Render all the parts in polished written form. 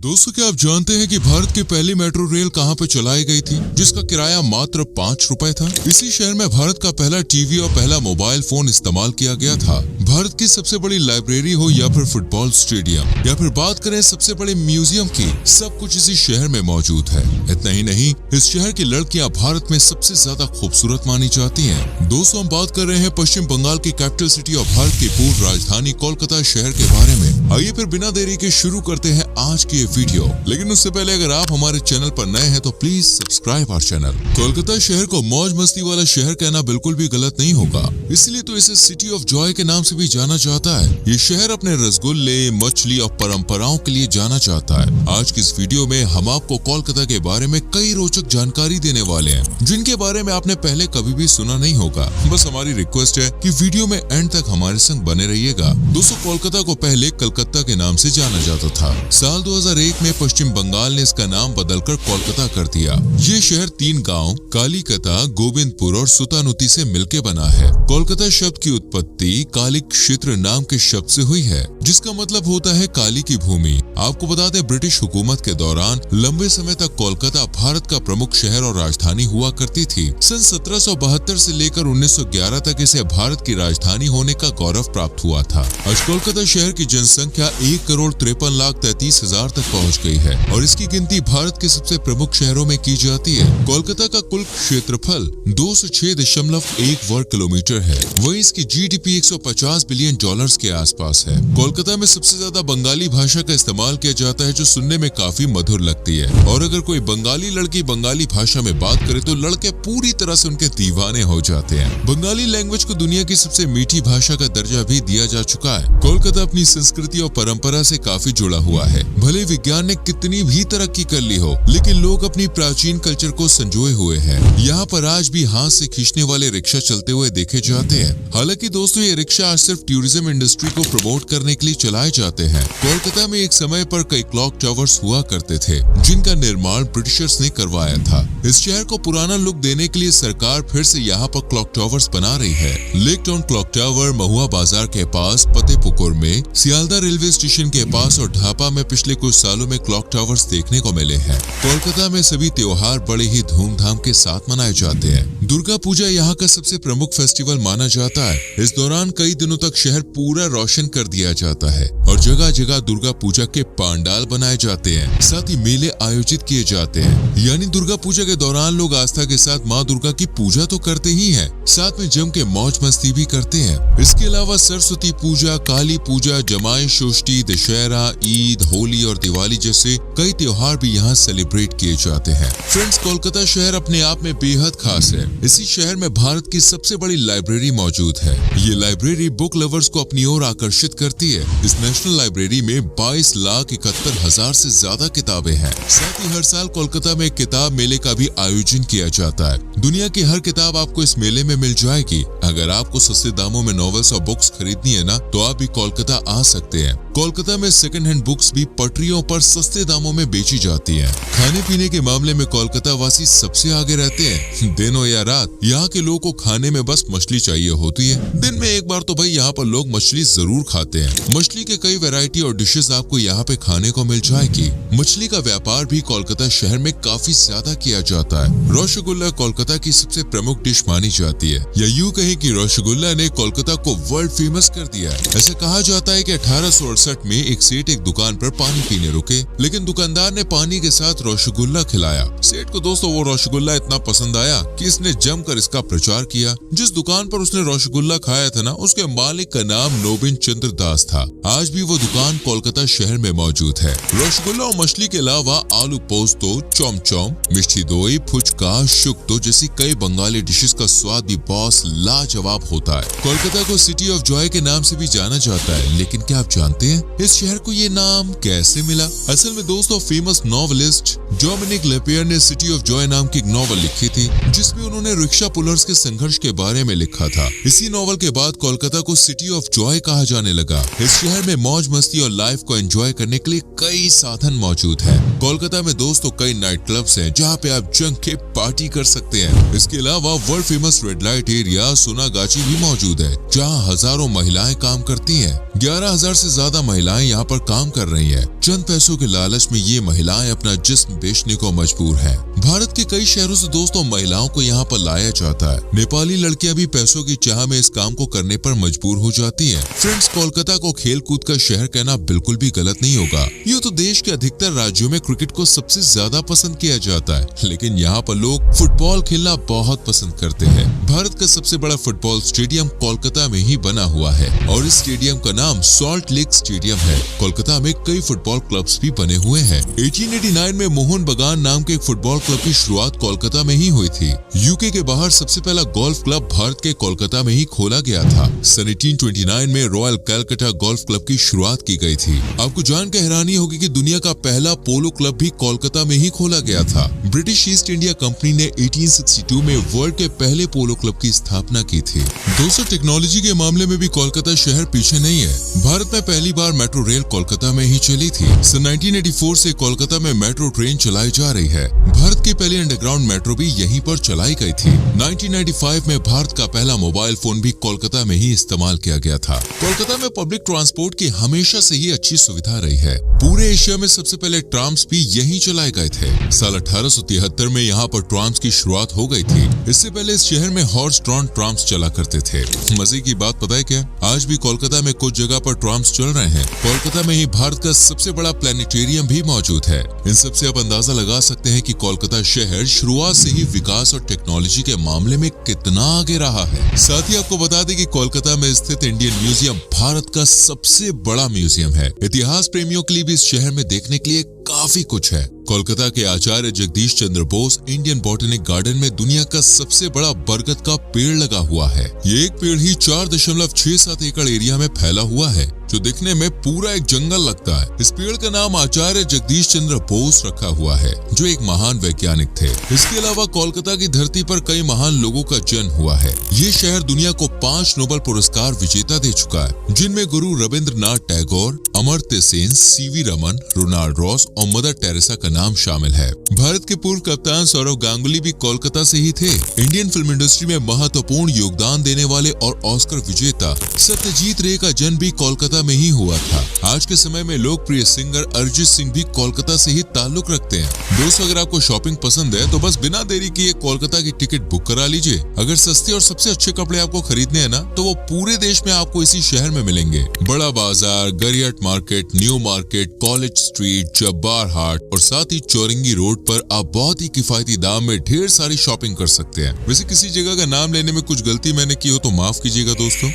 दोस्तों, क्या आप जानते हैं कि भारत की पहली मेट्रो रेल कहां पे चलाई गई थी, जिसका किराया मात्र 5 रुपए था। इसी शहर में भारत का पहला टीवी और पहला मोबाइल फोन इस्तेमाल किया गया था। भारत की सबसे बड़ी लाइब्रेरी हो या फिर फुटबॉल स्टेडियम या फिर बात करें सबसे बड़े म्यूजियम की, सब कुछ इसी शहर में मौजूद है। इतना ही नहीं, इस शहर की लड़कियां भारत में सबसे ज्यादा खूबसूरत मानी जाती हैं। दोस्तों, हम बात कर रहे हैं पश्चिम बंगाल की कैपिटल सिटी और भारत की पूर्व राजधानी कोलकाता शहर के बारे में। आइए फिर बिना देरी के शुरू करते हैं आज की वीडियो। लेकिन उससे पहले अगर आप हमारे चैनल पर नए हैं तो please subscribe our channel. Kolkata शहर को मौज मस्ती वाला शहर कहना बिल्कुल भी गलत नहीं होगा, इसलिए तो इसे सिटी ऑफ जॉय के नाम से भी जाना जाता है। ये शहर अपने रसगुल्ले, मछली और परंपराओं के लिए जाना जाता है। आज की इस वीडियो में हम आपको कोलकाता के बारे में कई रोचक जानकारी देने वाले हैं, जिनके बारे में आपने पहले कभी भी सुना नहीं होगा। बस हमारी रिक्वेस्ट है कि वीडियो में एंड तक हमारे संग बने रहिएगा। दोस्तों, कोलकाता को पहले कलकत्ता के नाम से जाना जाता था। साल 2001 में पश्चिम बंगाल ने इसका नाम बदलकर कोलकाता कर दिया। ये शहर 3 गांव कालिकता, गोविंदपुर और सुतानुती से मिलकर बना है। कोलकाता शब्द की उत्पत्ति कालिक क्षेत्र नाम के शब्द से हुई है, जिसका मतलब होता है काली की भूमि। आपको बता दें, ब्रिटिश हुकूमत के दौरान लंबे समय तक कोलकाता भारत का प्रमुख शहर और राजधानी हुआ करती थी। सन 1772 से लेकर 1911 तक इसे भारत की राजधानी होने का गौरव प्राप्त हुआ था। आज कोलकाता शहर की जनसंख्या 1,53,33,000 तक पहुंच गई है और इसकी गिनती भारत के सबसे प्रमुख शहरों में की जाती है। कोलकाता का कुल क्षेत्रफल 206.1 वर्ग किलोमीटर है। वहीं इसकी जीडीपी 150 बिलियन डॉलर्स के आसपास है। कोलकाता में सबसे ज्यादा बंगाली भाषा का इस्तेमाल किया जाता है, जो सुनने में काफी मधुर लगती है। और अगर कोई बंगाली लड़की बंगाली भाषा में बात करे तो लड़के पूरी तरह से उनके दीवाने हो जाते हैं। बंगाली लैंग्वेज को दुनिया की सबसे मीठी भाषा का दर्जा भी दिया जा चुका है। कोलकाता अपनी संस्कृति और परंपरा से काफी जुड़ा हुआ है। भले विज्ञान ने कितनी भी तरक्की कर ली हो, लेकिन लोग अपनी प्राचीन कल्चर को संजोए हुए हैं। यहाँ पर आज भी हाथ से खींचने वाले रिक्शा चलते हुए देखे जाते हैं। हालांकि दोस्तों, ये रिक्शा आज सिर्फ टूरिज्म इंडस्ट्री को प्रमोट करने के लिए चलाए जाते हैं। कोलकाता में एक समय पर कई क्लॉक टावर्स हुआ करते थे, जिनका निर्माण ब्रिटिशर्स ने करवाया था। इस शहर को पुराना लुक देने के लिए सरकार फिर से यहाँ पर क्लॉक टावर्स बना रही है। लेक टाउन क्लॉक टावर महुआ बाजार के पास, फतेहपुकुर में, सियालदा रेलवे स्टेशन के पास और ढापा में पिछले कुछ सालों में क्लॉक टावर्स देखने को मिले हैं। कोलकाता में सभी त्योहार बड़े ही धूमधाम के साथ मनाए जाते हैं। दुर्गा पूजा यहाँ का सबसे प्रमुख फेस्टिवल माना जाता है। इस दौरान कई दिनों तक शहर पूरा रोशन कर दिया जाता है और जगह जगह दुर्गा पूजा के पंडाल बनाए जाते हैं। साथ ही मेले आयोजित किए जाते हैं। यानी दुर्गा पूजा के दौरान लोग आस्था के साथ माँ दुर्गा की पूजा तो करते ही हैं, साथ में जम के मौज मस्ती भी करते हैं। इसके अलावा सरस्वती पूजा, काली पूजा, जमाई षष्ठी, दशहरा, ईद, होली और दिवाली जैसे कई त्योहार भी यहाँ सेलिब्रेट किए जाते हैं। फ्रेंड्स, कोलकाता शहर अपने आप में बेहद खास है। इसी शहर में भारत की सबसे बड़ी लाइब्रेरी मौजूद है। ये लाइब्रेरी बुक लवर्स को अपनी ओर आकर्षित करती है। इस नेशनल लाइब्रेरी में 22,71,000 से ज्यादा किताबें हैं। साथ ही हर साल कोलकाता में किताब मेले का भी आयोजन किया जाता है। दुनिया की हर किताब आपको इस मेले में मिल जाएगी। अगर आपको सस्ते दामों में नॉवेल्स और बुक्स खरीदनी है ना, तो आप भी कोलकाता आ सकते हैं। कोलकाता में सेकंड हैंड बुक्स भी पटरियों पर सस्ते दामों में बेची जाती हैं। खाने पीने के मामले में कोलकाता वासी सबसे आगे रहते हैं। दिन हो या रात, यहाँ के लोगों को खाने में बस मछली चाहिए होती है। दिन में एक बार तो भाई यहाँ पर लोग मछली जरूर खाते हैं। मछली के कई वैरायटी और डिशेस आपको यहाँ पे खाने को मिल जाएगी। मछली का व्यापार भी कोलकाता शहर में काफी ज्यादा किया जाता है। रसगुल्ला कोलकाता की सबसे प्रमुख डिश मानी जाती है, या यूँ कहें कि रसगुल्ला ने कोलकाता को वर्ल्ड फेमस कर दिया है। ऐसा कहा जाता है कि 1868 में एक सेठ एक दुकान पर पानी पीने रुके, लेकिन दुकानदार ने पानी के साथ रसगुल्ला खिलाया। सेठ को दोस्तों वो रसगुल्ला इतना पसंद आया कि इसने जमकर इसका प्रचार किया। जिस दुकान पर उसने रसगुल्ला खाया था ना, उसके मालिक का नाम नोबिन चंद्र दास था। आज भी वो दुकान कोलकाता शहर में मौजूद है। रसगुल्ला और मछली के अलावा आलू पोस्तो, चौम, मिष्टी दोई, फुचका, शुक्तो जैसी कई बंगाली डिशेस का स्वाद भी बॉस लाजवाब होता है। कोलकाता को सिटी ऑफ जॉय के नाम से भी जाना जाता है, लेकिन क्या आप जानते हैं इस शहर को ये नाम कैसे मिला? असल में दोस्तों, फेमस नॉवेलिस्ट डोमिनिक लेपियर ने सिटी ऑफ जॉय नाम की एक नॉवल लिखी थी, जिसमें उन्होंने रिक्शा पुलर्स के संघर्ष के बारे में लिखा था। इसी नॉवल के बाद कोलकाता को सिटी ऑफ जॉय कहा जाने लगा। इस शहर में मौज मस्ती और लाइफ को एंजॉय करने के लिए कई साधन मौजूद है। कोलकाता में दोस्तों कई नाइट क्लब्स हैं, जहाँ पे आप जंग के पार्टी कर सकते हैं। इसके अलावा world famous red light area Sonagachi भी मौजूद है, जहाँ हजारों महिलाएं काम करती हैं। 11,000 से ज्यादा ज्यादा महिलाएं यहाँ पर काम कर रही हैं। चंद पैसों के लालच में ये महिलाएं अपना जिस्म बेचने को मजबूर हैं। भारत के कई शहरों से दोस्तों महिलाओं को यहाँ पर लाया जाता है। नेपाली लड़कियां भी पैसों की चाह में इस काम को करने पर मजबूर हो जाती हैं। फ्रेंड्स, कोलकाता को खेल कूद का शहर कहना बिल्कुल भी गलत नहीं होगा। यूँ तो देश के अधिकतर राज्यों में क्रिकेट को सबसे ज्यादा पसंद किया जाता है, लेकिन यहाँ पर लोग फुटबॉल खेलना बहुत पसंद करते हैं। भारत का सबसे बड़ा फुटबॉल स्टेडियम कोलकाता में ही बना हुआ है और इस स्टेडियम का नाम सॉल्ट लेक स्टेडियम है। कोलकाता में कई फुटबॉल क्लब्स भी बने हुए हैं। 1889 में मोहन बगान नाम के एक फुटबॉल क्लब की शुरुआत कोलकाता में ही हुई थी। यूके के बाहर सबसे पहला गोल्फ क्लब भारत के कोलकाता में ही खोला गया था। सन 1829 में रॉयल कैलकाटा गोल्फ क्लब की शुरुआत की गई थी। आपको जान के हैरानी होगी कि दुनिया का पहला पोलो क्लब भी कोलकाता में ही खोला गया था। ब्रिटिश ईस्ट इंडिया कंपनी ने 1862 में वर्ल्ड के पहले पोलो क्लब की स्थापना की थी। दोस्तों, टेक्नोलॉजी के मामले में भी कोलकाता शहर पीछे नहीं है। भारत में पहली बार मेट्रो रेल कोलकाता में ही चली थी। सन 1984 से कोलकाता में मेट्रो ट्रेन चलाई जा रही है। भारत की पहली अंडरग्राउंड मेट्रो भी यहीं पर चलाई गई थी। 1995 में भारत का पहला मोबाइल फोन भी कोलकाता में ही इस्तेमाल किया गया था। कोलकाता में पब्लिक ट्रांसपोर्ट की हमेशा से ही अच्छी सुविधा रही है। पूरे एशिया में सबसे पहले ट्राम्स भी यहीं चलाए गए थे। साल 1873 में यहाँ पर ट्राम्स की शुरुआत हो गई थी। इससे पहले इस शहर में हॉर्स ड्रॉन ट्राम्स चला करते थे। मजे की बात पता है क्या? आज भी कोलकाता में कुछ जगह पर ट्राम्स चल रहे हैं। कोलकाता में ही भारत का सबसे बड़ा प्लेनेटेरियम भी मौजूद है। इन सबसे आप अंदाजा लगा सकते हैं कि कोलकाता शहर शुरुआत से ही विकास और टेक्नोलॉजी के मामले में कितना आगे रहा है। साथ ही आपको बता दें कि कोलकाता में स्थित इंडियन म्यूजियम भारत का सबसे बड़ा म्यूजियम है। इतिहास प्रेमियों के लिए भी इस शहर में देखने के लिए काफी कुछ है। कोलकाता के आचार्य Jagdish Chandra Bose Indian botanic garden में दुनिया का सबसे बड़ा बरगद का पेड़ लगा हुआ है। ये एक पेड़ ही 4.67 एकड़ एरिया में फैला हुआ है, जो दिखने में पूरा एक जंगल लगता है। इस पेड़ का नाम आचार्य जगदीश चंद्र बोस रखा हुआ है, जो एक महान वैज्ञानिक थे। इसके अलावा कोलकाता की धरती पर कई महान लोगों का जन्म हुआ है। ये शहर दुनिया को 5 नोबेल पुरस्कार विजेता दे चुका है, जिनमें Guru Rabindranath Tagore, Amartya Sen, CV Raman, Ronald Ross और मदर टेरेसा का नाम शामिल है। भारत के पूर्व कप्तान सौरव गांगुली भी कोलकाता से ही थे। इंडियन फिल्म इंडस्ट्री में महत्वपूर्ण योगदान देने वाले और ऑस्कर विजेता सत्यजीत रे का जन्म भी कोलकाता में ही हुआ था। आज के समय में लोकप्रिय सिंगर अरिजीत सिंह भी कोलकाता से ही ताल्लुक रखते हैं। दोस्तों, अगर आपको शॉपिंग पसंद है तो बस बिना देरी किए कोलकाता की टिकट बुक करा लीजिए। अगर सस्ते और सबसे अच्छे कपड़े आपको खरीदने हैं ना, तो वो पूरे देश में आपको इसी शहर में मिलेंगे। Bara Bazar, Gariahat market, new market, college street, जब्बार हाट और साथ ही चौरंगी रोड पर आप बहुत ही किफायती दाम में ढेर सारी शॉपिंग कर सकते हैं। वैसे किसी जगह का नाम लेने में कुछ गलती मैंने की हो तो माफ कीजिएगा दोस्तों।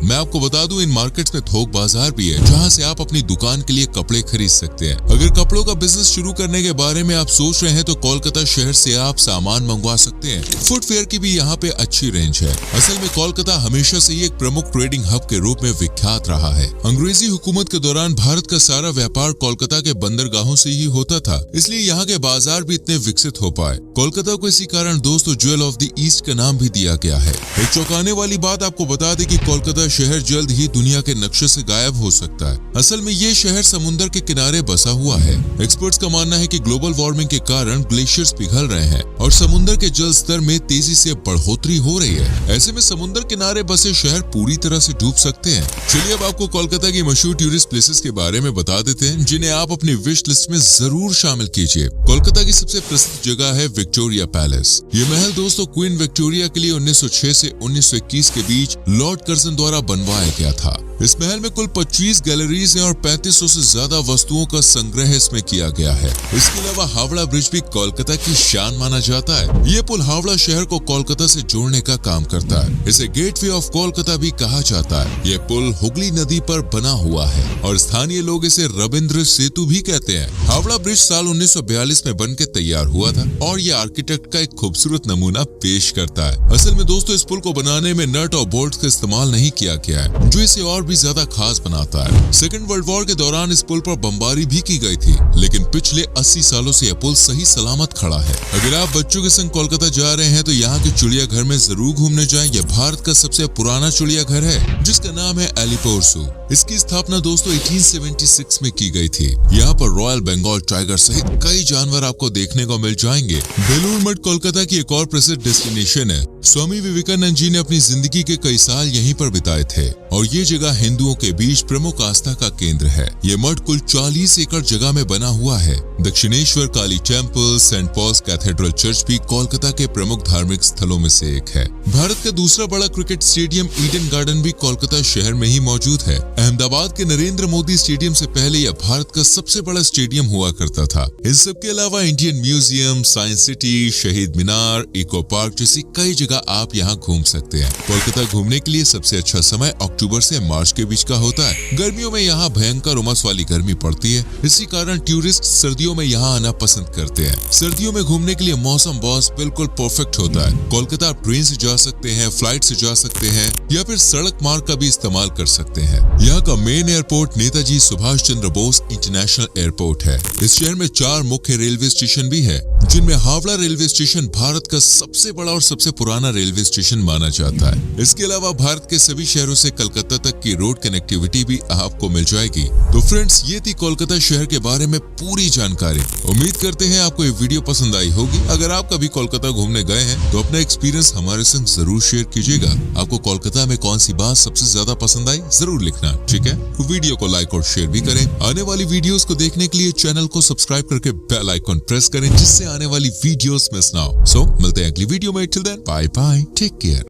मैं आपको बता दूं, इन मार्केट्स में थोक बाजार भी है, जहां से आप अपनी दुकान के लिए कपड़े खरीद सकते हैं। अगर कपड़ों का बिजनेस शुरू करने के बारे में आप सोच रहे हैं तो कोलकाता शहर से आप सामान मंगवा सकते हैं। फुटवेयर की भी यहाँ पे अच्छी रेंज है। असल में कोलकाता हमेशा से ही एक प्रमुख ट्रेडिंग हब के रूप में विख्यात रहा है। अंग्रेजी हुकूमत के दौरान भारत का सारा व्यापार कोलकाता के बंदरगाहों से ही होता था, इसलिए यहाँ के बाजार भी इतने विकसित हो पाए। कोलकाता को इसी कारण दोस्तों ज्वेल ऑफ द ईस्ट का नाम भी दिया गया है। एक चौंकाने वाली बात आपको बता दें कि कोलकाता शहर जल्द ही दुनिया के नक्शे से गायब हो सकता है। असल में ये शहर समुद्र के किनारे बसा हुआ है। एक्सपर्ट्स का मानना है कि ग्लोबल वार्मिंग के कारण ग्लेशियर्स पिघल रहे हैं और समुद्र के जल स्तर में तेजी से बढ़ोतरी हो रही है। ऐसे में समुद्र किनारे बसे शहर पूरी तरह से डूब सकते हैं। चलिए अब आपको कोलकाता की मशहूर टूरिस्ट प्लेसेस के बारे में बता देते हैं, जिन्हें आप अपनी विश लिस्ट में जरूर शामिल कीजिए। कोलकाता की सबसे प्रसिद्ध जगह है विक्टोरिया पैलेस। ये महल दोस्तों क्वीन विक्टोरिया के लिए 1906 से 1921 के बीच लॉर्ड कर्जन द्वारा बनवाया गया था। इस महल में कुल 25 गैलरीज हैं और 3500 से ज्यादा वस्तुओं का संग्रह इसमें किया गया है। इसके अलावा हावड़ा ब्रिज भी कोलकाता की शान माना जाता है। ये पुल हावड़ा शहर को कोलकाता से जोड़ने का काम करता है। इसे गेटवे ऑफ कोलकाता भी कहा जाता है। ये पुल हुगली नदी पर बना हुआ है और स्थानीय लोग इसे रविंद्र सेतु भी कहते हैं। हावड़ा ब्रिज साल 1942 में बनकर तैयार हुआ था और ये आर्किटेक्ट का एक खूबसूरत नमूना पेश करता है। असल में दोस्तों इस पुल को बनाने में नट और बोल्ट का इस्तेमाल नहीं किया गया है, जो इसे और भी ज्यादा खास बनाता है। सेकेंड वर्ल्ड वॉर के दौरान इस पुल पर बमबारी भी की गई थी, लेकिन पिछले 80 सालों से यह पुल सही सलामत खड़ा है। अगर आप बच्चों के संग कोलकाता जा रहे हैं तो यहाँ के चिड़ियाघर में जरूर घूमने जाएं। यह भारत का सबसे पुराना चिड़ियाघर है, जिसका नाम है एलिपोर ज़ू। इसकी स्थापना दोस्तों 1876 में की गई थी। यहाँ पर रॉयल बेंगॉल बंगाल टाइगर सहित कई जानवर आपको देखने को मिल जाएंगे। बेलूर मठ कोलकाता की एक और प्रसिद्ध डेस्टिनेशन है। स्वामी विवेकानंद जी ने अपनी जिंदगी के कई साल यहीं पर बिताए थे और ये जगह हिंदुओं के बीच प्रमुख आस्था का केंद्र है। ये मठ कुल 40 एकड़ जगह में बना हुआ है। Dakshineswar Kali temple, saint Paul's cathedral church भी कोलकाता के प्रमुख धार्मिक स्थलों में से एक है। भारत का दूसरा बड़ा क्रिकेट स्टेडियम ईडन गार्डन भी कोलकाता शहर में ही मौजूद है। अहमदाबाद के नरेंद्र मोदी स्टेडियम से पहले यह भारत का सबसे बड़ा स्टेडियम हुआ करता था। इन सब के अलावा इंडियन म्यूजियम, साइंस सिटी, शहीद मीनार, इको पार्क जैसी कई जगह आप यहाँ घूम सकते हैं। कोलकाता घूमने के लिए सबसे अच्छा समय अक्टूबर से मार्च के बीच का होता है। गर्मियों में यहाँ भयंकर उमस वाली गर्मी पड़ती है, इसी कारण टूरिस्ट सर्दियों में यहाँ आना पसंद करते हैं। सर्दियों में घूमने के लिए मौसम बॉस बिल्कुल परफेक्ट होता है। कोलकाता आप ट्रेन से जा सकते हैं, फ्लाइट से जा सकते हैं या फिर सड़क मार्ग का भी इस्तेमाल कर सकते हैं। यहाँ का main airport Netaji Subhash Chandra Bose international airport है। इस शहर में 4 मुख्य रेलवे स्टेशन भी है, जिनमें हावड़ा रेलवे स्टेशन भारत का सबसे बड़ा और सबसे पुराना रेलवे स्टेशन माना जाता है। इसके अलावा भारत के सभी शहरों से कलकत्ता तक की रोड कनेक्टिविटी भी आपको मिल जाएगी। तो फ्रेंड्स, ये थी कोलकाता शहर के बारे में पूरी जानकारी। उम्मीद करते हैं आपको ये वीडियो पसंद आई होगी। अगर आप कभी कोलकाता घूमने गए हैं तो अपना एक्सपीरियंस हमारे संग जरूर शेयर कीजिएगा। आपको कोलकाता में कौन सी बात सबसे ज्यादा पसंद आई जरूर लिखना, ठीक है? वीडियो को लाइक और शेयर भी करें। आने वाली वीडियोस को देखने के लिए चैनल को सब्सक्राइब करके बेल आइकन प्रेस करें, जिससे आने वाली वीडियोस मिस ना हो। सो मिलते हैं अगली वीडियो में। Till then bye bye, take care.